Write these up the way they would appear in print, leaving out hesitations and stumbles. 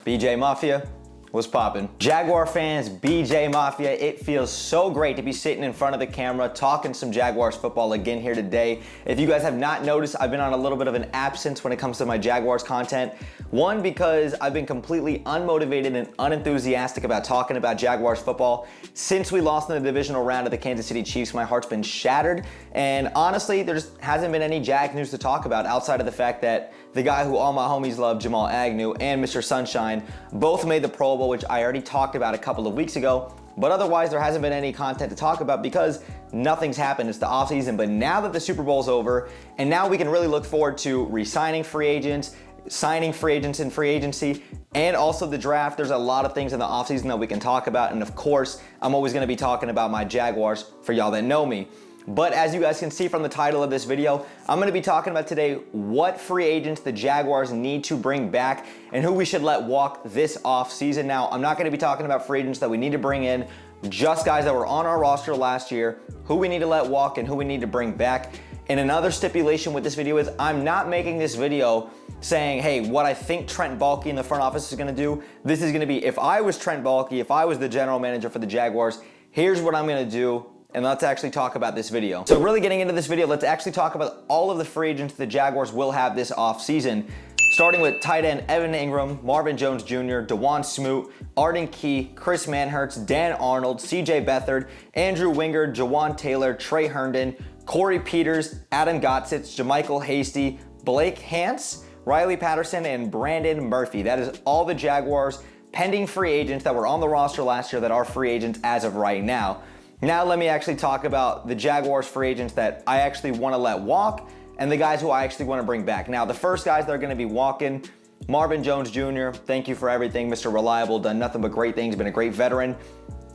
BJ Mafia, what's poppin'? Jaguar fans, BJ Mafia, it feels so great to be sitting in front of the camera talking some Jaguars football again here today. If you guys have not noticed, I've been on a little bit of an absence when it comes to my Jaguars content. One, because I've been completely unmotivated and unenthusiastic about talking about Jaguars football. Since we lost in the divisional round of the Kansas City Chiefs, my heart's been shattered. And honestly, there just hasn't been any Jag news to talk about outside of the fact that the guy who all my homies love, Jamal Agnew, and Mr. Sunshine, both made the Pro Bowl, which I already talked about a couple of weeks ago. But otherwise, there hasn't been any content to talk about because nothing's happened. It's the offseason. But now that the Super Bowl's over, and now we can really look forward to re-signing free agents, signing free agents in free agency, and also the draft. There's a lot of things in the offseason that we can talk about. And of course, I'm always going to be talking about my Jaguars for y'all that know me. But as you guys can see from the title of this video, I'm going to be talking about today what free agents the Jaguars need to bring back and who we should let walk this offseason. Now, I'm not going to be talking about free agents that we need to bring in, just guys that were on our roster last year, who we need to let walk and who we need to bring back. And another stipulation with this video is I'm not making this video saying, hey, what I think Trent Baalke in the front office is going to do. This is going to be, if I was Trent Baalke, if I was the general manager for the Jaguars, here's what I'm going to do. And let's actually talk about this video. So really getting into this video, let's actually talk about all of the free agents the Jaguars will have this offseason. Starting with tight end Evan Engram, Marvin Jones Jr., Juwan Smoot, Arden Key, Chris Manhertz, Dan Arnold, CJ Beathard, Andrew Wingard, Juwan Taylor, Trey Herndon, Corey Peters, Adam Gottsitz, JaMycal Hasty, Blake Hance, Riley Patterson, and Brandon Murphy. That is all the Jaguars pending free agents that were on the roster last year that are free agents as of right now. Now let me actually talk about the Jaguars free agents that I actually want to let walk and the guys who I actually want to bring back. Now the first guys that are going to be walking, Marvin Jones Jr., thank you for everything, Mr. Reliable, done nothing but great things, been a great veteran.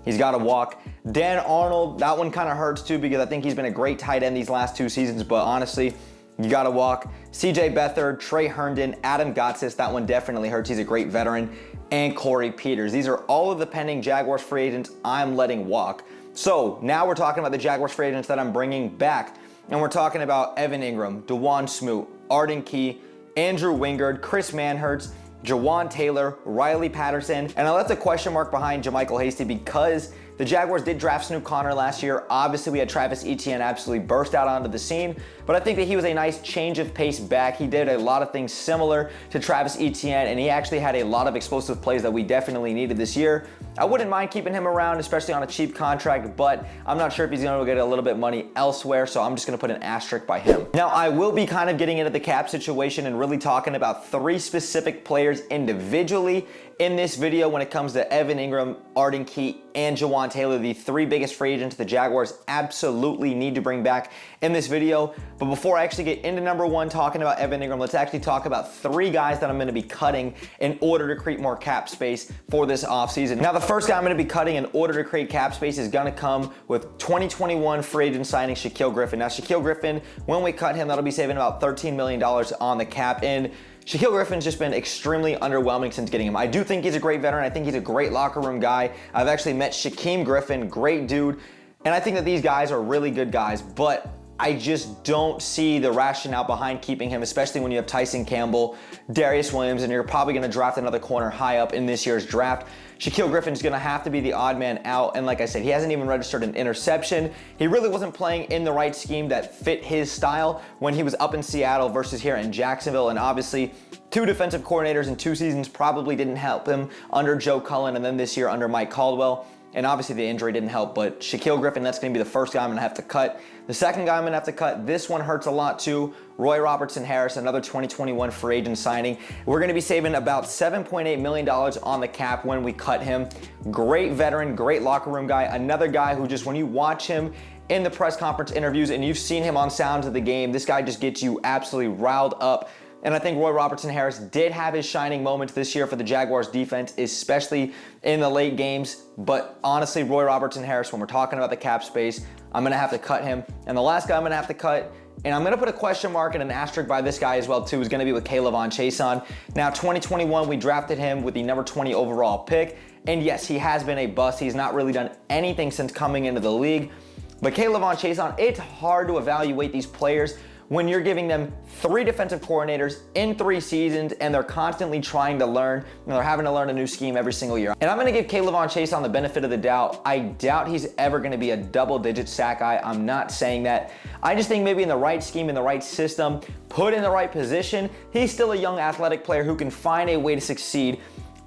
He's got to walk. Dan Arnold, that one kind of hurts too because I think he's been a great tight end these last two seasons, but honestly, you got to walk. CJ Beathard, Trey Herndon, Adam Gottsitz, that one definitely hurts. He's a great veteran. And Corey Peters. These are all of the pending Jaguars free agents I'm letting walk. So now we're talking about the Jaguars free agents that I'm bringing back. And we're talking about Evan Engram, Juwan Smoot, Arden Key, Andrew Wingard, Chris Manhertz, Juwan Taylor, Riley Patterson. And now that's a question mark behind JaMycal Hasty because the Jaguars did draft Snoop Conner last year. Obviously, we had Travis Etienne absolutely burst out onto the scene, but I think that he was a nice change of pace back. He did a lot of things similar to Travis Etienne, and he actually had a lot of explosive plays that we definitely needed this year. I wouldn't mind keeping him around, especially on a cheap contract, but I'm not sure if he's going to get a little bit of money elsewhere, so I'm just going to put an asterisk by him. Now, I will be kind of getting into the cap situation and really talking about three specific players individually in this video when it comes to Evan Engram, Arden Key, and Juwan Taylor, the three biggest free agents the Jaguars absolutely need to bring back in this video. But before I actually get into number one, talking about Evan Engram, let's actually talk about three guys that I'm going to be cutting in order to create more cap space for this offseason. Now, the first guy I'm going to be cutting in order to create cap space is going to come with 2021 free agent signing Shaquill Griffin. Now, Shaquill Griffin, when we cut him, that'll be saving about $13 million on the cap. And Shaquill Griffin's just been extremely underwhelming since getting him. I do think he's a great veteran. I think he's a great locker room guy. I've actually met Shaquem Griffin, great dude. And I think that these guys are really good guys, but I just don't see the rationale behind keeping him, especially when you have Tyson Campbell, Darius Williams, and you're probably going to draft another corner high up in this year's draft. Shaquill Griffin's going to have to be the odd man out, and like I said, he hasn't even registered an interception. He really wasn't playing in the right scheme that fit his style when he was up in Seattle versus here in Jacksonville, and obviously two defensive coordinators in 2 seasons probably didn't help him under Joe Cullen and then this year under Mike Caldwell. And obviously the injury didn't help, but Shaquill Griffin, that's going to be the first guy I'm going to have to cut. The second guy I'm going to have to cut, this one hurts a lot too, Roy Robertson Harris, another 2021 free agent signing. We're going to be saving about $7.8 million on the cap when we cut him. Great veteran, great locker room guy, another guy who just, when you watch him in the press conference interviews and you've seen him on Sounds of the Game, this guy just gets you absolutely riled up. And I think Roy Robertson Harris did have his shining moments this year for the Jaguars defense, especially in the late games. But honestly, Roy Robertson Harris, when we're talking about the cap space, I'm going to have to cut him. And the last guy I'm going to have to cut, and I'm going to put a question mark and an asterisk by this guy as well too, is going to be with K'Lavon Chaisson. Now, 2021, we drafted him with the number 20 overall pick. And yes, he has been a bust. He's not really done anything since coming into the league. But K'Lavon Chaisson, it's hard to evaluate these players when you're giving them 3 defensive coordinators in 3 seasons and they're constantly trying to learn, and they're having to learn a new scheme every single year. And I'm gonna give K'Lavon Chase on the benefit of the doubt. I doubt he's ever gonna be a double-digit sack guy. I'm not saying that. I just think maybe in the right scheme, in the right system, put in the right position, he's still a young athletic player who can find a way to succeed.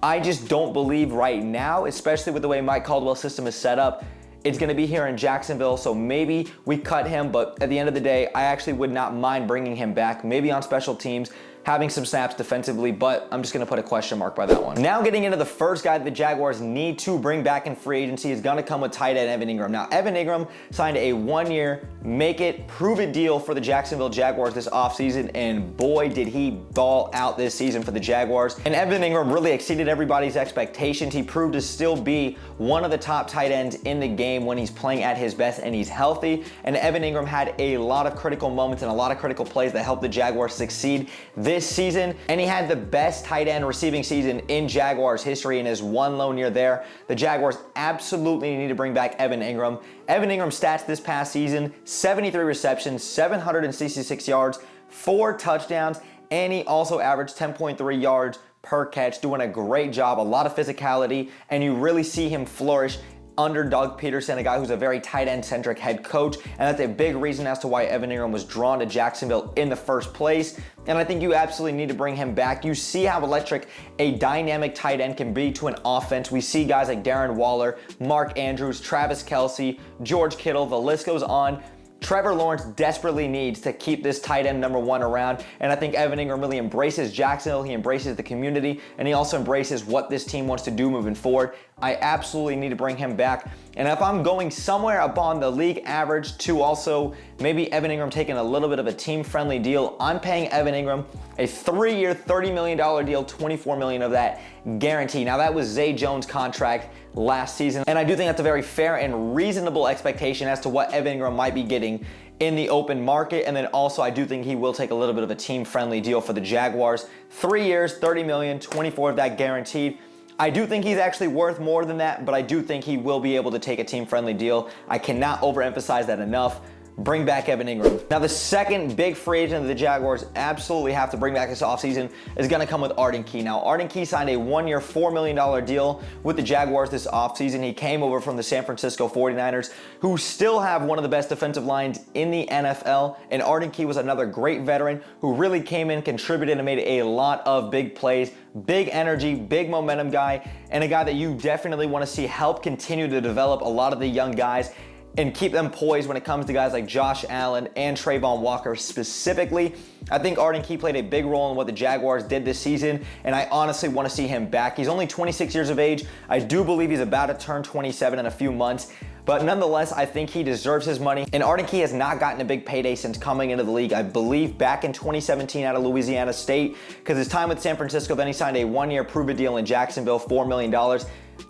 I just don't believe right now, especially with the way Mike Caldwell's system is set up, it's gonna be here in Jacksonville, so maybe we cut him, but at the end of the day, I actually would not mind bringing him back, maybe on special teams, having some snaps defensively, but I'm just gonna put a question mark by that one. Now getting into the first guy that the Jaguars need to bring back in free agency is gonna come with tight end Evan Engram. Now, Evan Engram signed a 1-year, make it, prove it deal for the Jacksonville Jaguars this offseason, and boy, did he ball out this season for the Jaguars. And Evan Engram really exceeded everybody's expectations. He proved to still be one of the top tight ends in the game when he's playing at his best and he's healthy. And Evan Engram had a lot of critical moments and a lot of critical plays that helped the Jaguars succeed this season, and he had the best tight end receiving season in Jaguars history in his 1 lone year there. The Jaguars absolutely need to bring back Evan Engram. Evan Engram's stats this past season: 73 receptions, 766 yards, 4 touchdowns, and he also averaged 10.3 yards per catch, doing a great job, a lot of physicality, and you really see him flourish under Doug Peterson, a guy who's a very tight end centric head coach, and that's a big reason as to why Evan Engram was drawn to Jacksonville in the first place. And I think you absolutely need to bring him back. You see how electric a dynamic tight end can be to an offense. We see guys like Darren Waller, Mark Andrews, Travis Kelce, George Kittle, the list goes on. Trevor Lawrence desperately needs to keep this tight end number 1 around, and I think Evan Engram really embraces Jacksonville, he embraces the community, and he also embraces what this team wants to do moving forward. I absolutely need to bring him back. And if I'm going somewhere upon the league average to also maybe Evan Engram taking a little bit of a team-friendly deal, I'm paying Evan Engram a 3-year, $30 million deal, $24 million of that guaranteed. Now that was Zay Jones' contract last season, and I do think that's a very fair and reasonable expectation as to what Evan Engram might be getting in the open market. And then also I do think he will take a little bit of a team-friendly deal for the Jaguars. 3 years, $30 million, 24 of that guaranteed. I do think he's actually worth more than that, but I do think he will be able to take a team-friendly deal. I cannot overemphasize that enough. Bring back Evan Engram. Now, the second big free agent that the Jaguars absolutely have to bring back this offseason is going to come with Arden Key. Now, Arden Key signed a 1-year, $4 million deal with the Jaguars this offseason. He came over from the San Francisco 49ers, who still have one of the best defensive lines in the NFL. And Arden Key was another great veteran who really came in, contributed, and made a lot of big plays. Big energy, big momentum guy, and a guy that you definitely want to see help continue to develop a lot of the young guys and keep them poised when it comes to guys like Josh Allen and Trayvon Walker specifically. I think Arden Key played a big role in what the Jaguars did this season, and I honestly want to see him back. He's only 26 years of age. I do believe he's about to turn 27 in a few months, but nonetheless, I think he deserves his money. And Arden Key has not gotten a big payday since coming into the league. I believe back in 2017 out of Louisiana State, because his time with San Francisco, then he signed a 1-year prove-it deal in Jacksonville, $4 million.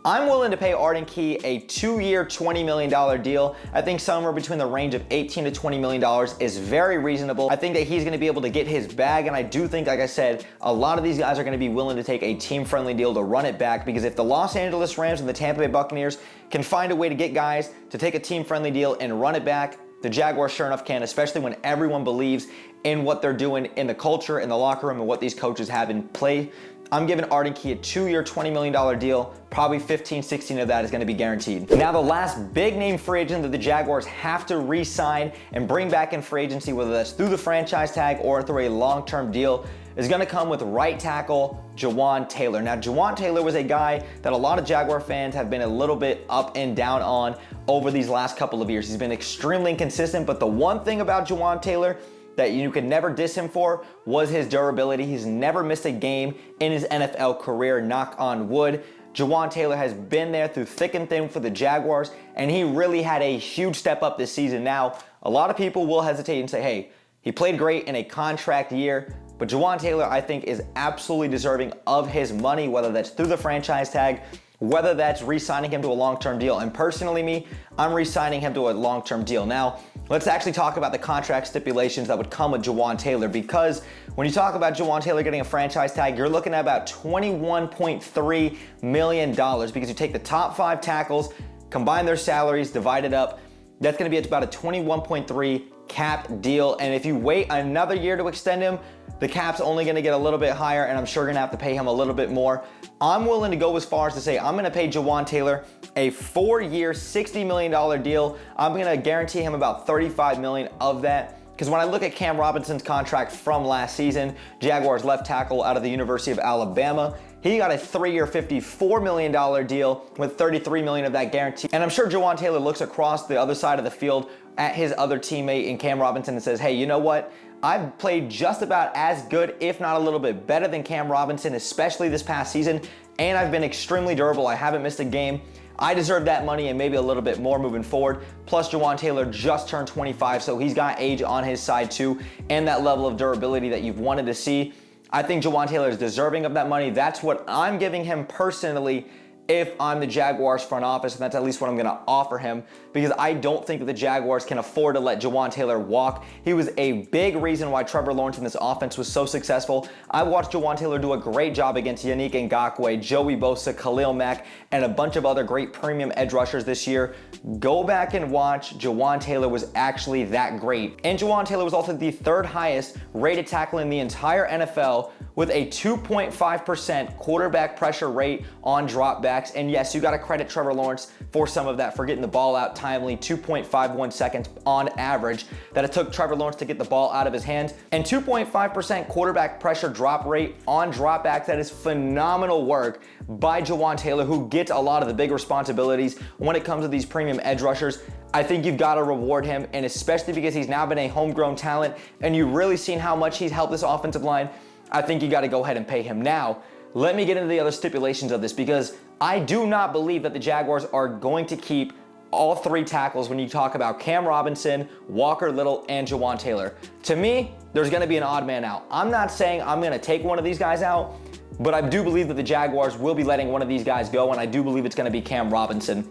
I'm willing to pay Arden Key a 2-year, $20 million deal. I think somewhere between the range of $18 to $20 million is very reasonable. I think that he's going to be able to get his bag, and I do think, like I said, a lot of these guys are going to be willing to take a team-friendly deal to run it back, because if the Los Angeles Rams and the Tampa Bay Buccaneers can find a way to get guys to take a team-friendly deal and run it back, the Jaguars sure enough can, especially when everyone believes in what they're doing in the culture, in the locker room, and what these coaches have in play. I'm giving Arden Key a 2-year, $20 million deal. Probably 15, 16 of that is going to be guaranteed. Now, the last big name free agent that the Jaguars have to re-sign and bring back in free agency, whether that's through the franchise tag or through a long-term deal, is going to come with right tackle Juwan Taylor. Now, Juwan Taylor was a guy that a lot of Jaguar fans have been a little bit up and down on over these last couple of years. He's been extremely inconsistent, but the one thing about Juwan Taylor that you could never diss him for was his durability. He's never missed a game in his NFL career, knock on wood. Juwan Taylor has been there through thick and thin for the Jaguars, and he really had a huge step up this season. Now, a lot of people will hesitate and say, hey, he played great in a contract year, but Juwan Taylor, I think, is absolutely deserving of his money, whether that's through the franchise tag, whether that's re-signing him to a long-term deal. And personally, I'm re-signing him to a long-term deal. Now, let's actually talk about the contract stipulations that would come with Juwan Taylor, because when you talk about Juwan Taylor getting a franchise tag, you're looking at about $21.3 million, because you take the top 5 tackles, combine their salaries, divide it up, that's going to be about a $21.3 cap deal. And if you wait another year to extend him, the cap's only gonna get a little bit higher, and I'm sure gonna have to pay him a little bit more. I'm willing to go as far as to say I'm gonna pay Juwan Taylor a 4-year, $60 million deal. I'm gonna guarantee him about $35 million of that. Because when I look at Cam Robinson's contract from last season, Jaguars left tackle out of the University of Alabama, he got a 3-year, $54 million deal with $33 million of that guarantee. And I'm sure Juwan Taylor looks across the other side of the field at his other teammate in Cam Robinson and says, hey, you know what? I've played just about as good, if not a little bit better than Cam Robinson, especially this past season, and I've been extremely durable. I haven't missed a game. I deserve that money and maybe a little bit more moving forward. Plus, Juwan Taylor just turned 25, so he's got age on his side too, and that level of durability that you've wanted to see. I think Juwan Taylor is deserving of that money. That's what I'm giving him personally if I'm the Jaguars front office, and that's at least what I'm gonna offer him, because I don't think that the Jaguars can afford to let Juwan Taylor walk. He was a big reason why Trevor Lawrence in this offense was so successful. I watched Juwan Taylor do a great job against Yannick Ngakoue, Joey Bosa, Khalil Mack, and a bunch of other great premium edge rushers this year. Go back and watch. Juwan Taylor was actually that great. And Juwan Taylor was also the 3rd highest rated tackle in the entire NFL with a 2.5% quarterback pressure rate on dropbacks. And yes, you got to credit Trevor Lawrence for some of that, for getting the ball out timely, 2.51 seconds on average that it took Trevor Lawrence to get the ball out of his hands. And 2.5% quarterback pressure drop rate on dropbacks, that is phenomenal work by Juwan Taylor, who gets a lot of the big responsibilities when it comes to these premium edge rushers. I think you've got to reward him, and especially because he's now been a homegrown talent and you've really seen how much he's helped this offensive line, I think you got to go ahead and pay him. Now, let me get into the other stipulations of this, because I do not believe that the Jaguars are going to keep all 3 tackles when you talk about Cam Robinson, Walker Little, and Juwan Taylor. To me, there's going to be an odd man out. I'm not saying I'm going to take one of these guys out, but I do believe that the Jaguars will be letting one of these guys go, and I do believe it's going to be Cam Robinson.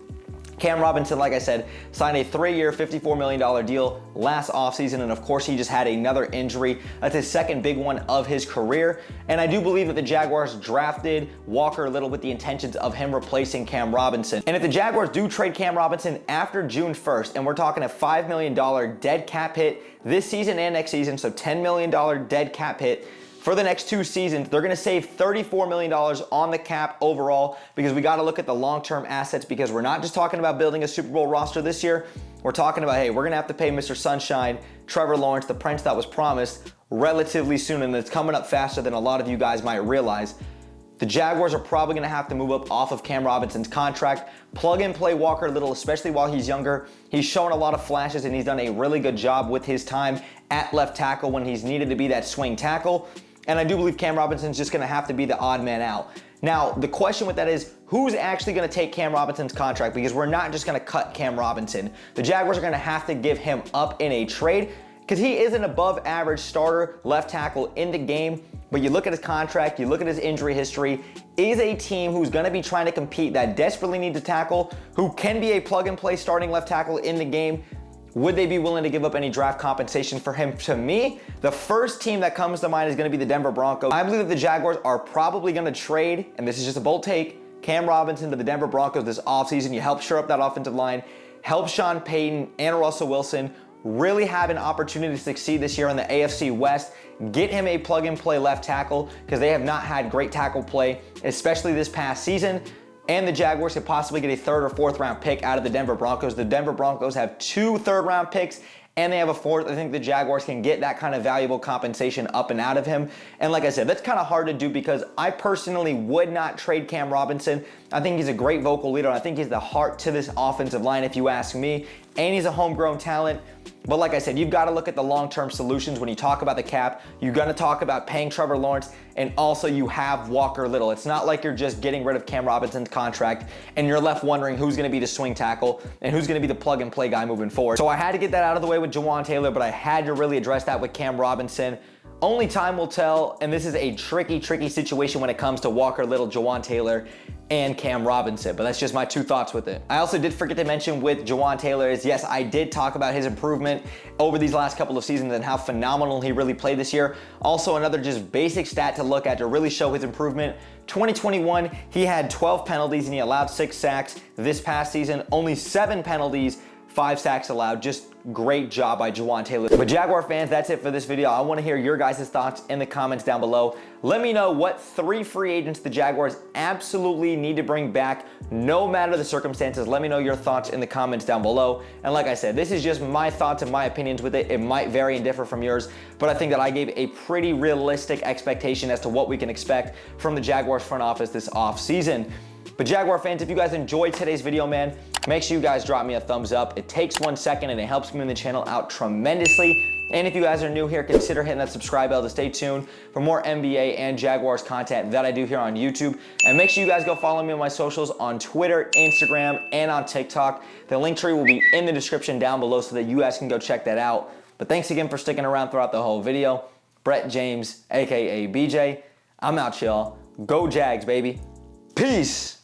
Cam Robinson, like I said, signed a 3-year, $54 million deal last offseason, and of course he just had another injury. That's his 2nd big one of his career, and I do believe that the Jaguars drafted Walker Little with the intentions of him replacing Cam Robinson. And if the Jaguars do trade Cam Robinson after June 1st, and we're talking a $5 million dead cap hit this season and next season, so $10 million dead cap hit, for the next 2 seasons, they're gonna save $34 million on the cap overall, because we gotta look at the long-term assets, because we're not just talking about building a Super Bowl roster this year. We're talking about, hey, we're gonna have to pay Mr. Sunshine, Trevor Lawrence, the prince that was promised, relatively soon, and it's coming up faster than a lot of you guys might realize. The Jaguars are probably gonna have to move up off of Cam Robinson's contract, plug and play Walker Little, especially while he's younger. He's shown a lot of flashes, and he's done a really good job with his time at left tackle when he's needed to be that swing tackle. And I do believe Cam Robinson's just gonna have to be the odd man out. Now, the question with that is, who's actually gonna take Cam Robinson's contract? Because we're not just gonna cut Cam Robinson. The Jaguars are gonna have to give him up in a trade, because he is an above average starter left tackle in the game. But you look at his contract, you look at his injury history, is a team who's gonna be trying to compete, that desperately needs a tackle, who can be a plug and play starting left tackle in the game. Would they be willing to give up any draft compensation for him? To me, the first team that comes to mind is gonna be the Denver Broncos. I believe that the Jaguars are probably gonna trade, and this is just a bold take, Cam Robinson to the Denver Broncos this offseason. You help shore up that offensive line, help Sean Payton and Russell Wilson really have an opportunity to succeed this year in the AFC West. Get him a plug and play left tackle, because they have not had great tackle play, especially this past season. And the Jaguars could possibly get a 3rd or 4th round pick out of the Denver Broncos. The Denver Broncos have 2 3rd-round picks, and they have a 4th. I think the Jaguars can get that kind of valuable compensation up and out of him. And like I said, that's kind of hard to do, because I personally would not trade Cam Robinson. I think he's a great vocal leader. I think he's the heart to this offensive line, if you ask me. And he's a homegrown talent. But like I said, you've got to look at the long-term solutions when you talk about the cap. You're going to talk about paying Trevor Lawrence, and also you have Walker Little. It's not like you're just getting rid of Cam Robinson's contract and you're left wondering who's going to be the swing tackle and who's going to be the plug-and-play guy moving forward. So I had to get that out of the way with Juwan Taylor, but I had to really address that with Cam Robinson. Only time will tell, and this is a tricky situation when it comes to Walker Little, Juwan Taylor, and Cam Robinson, but that's just my 2 thoughts with it. I also did forget to mention with Juwan Taylor is, yes, I did talk about his improvement over these last couple of seasons and how phenomenal he really played this year. Also, another just basic stat to look at to really show his improvement. 2021, he had 12 penalties and he allowed 6 sacks. This past season, only 7 penalties 5 sacks allowed. Just great job by Juwan Taylor. But Jaguar fans, that's it for this video. I want to hear your guys' thoughts in the comments down below. Let me know what 3 free agents the Jaguars absolutely need to bring back, no matter the circumstances. Let me know your thoughts in the comments down below. And like I said, this is just my thoughts and my opinions with it. It might vary and differ from yours, but I think that I gave a pretty realistic expectation as to what we can expect from the Jaguars front office this offseason. But Jaguar fans, if you guys enjoyed today's video, man, make sure you guys drop me a thumbs up. It takes 1 second and it helps me in the channel out tremendously. And if you guys are new here, consider hitting that subscribe bell to stay tuned for more NBA and Jaguars content that I do here on YouTube. And make sure you guys go follow me on my socials on Twitter, Instagram, and on TikTok. The link tree will be in the description down below so that you guys can go check that out. But thanks again for sticking around throughout the whole video. Brett James, aka BJ. I'm out, y'all. Go Jags, baby. Peace.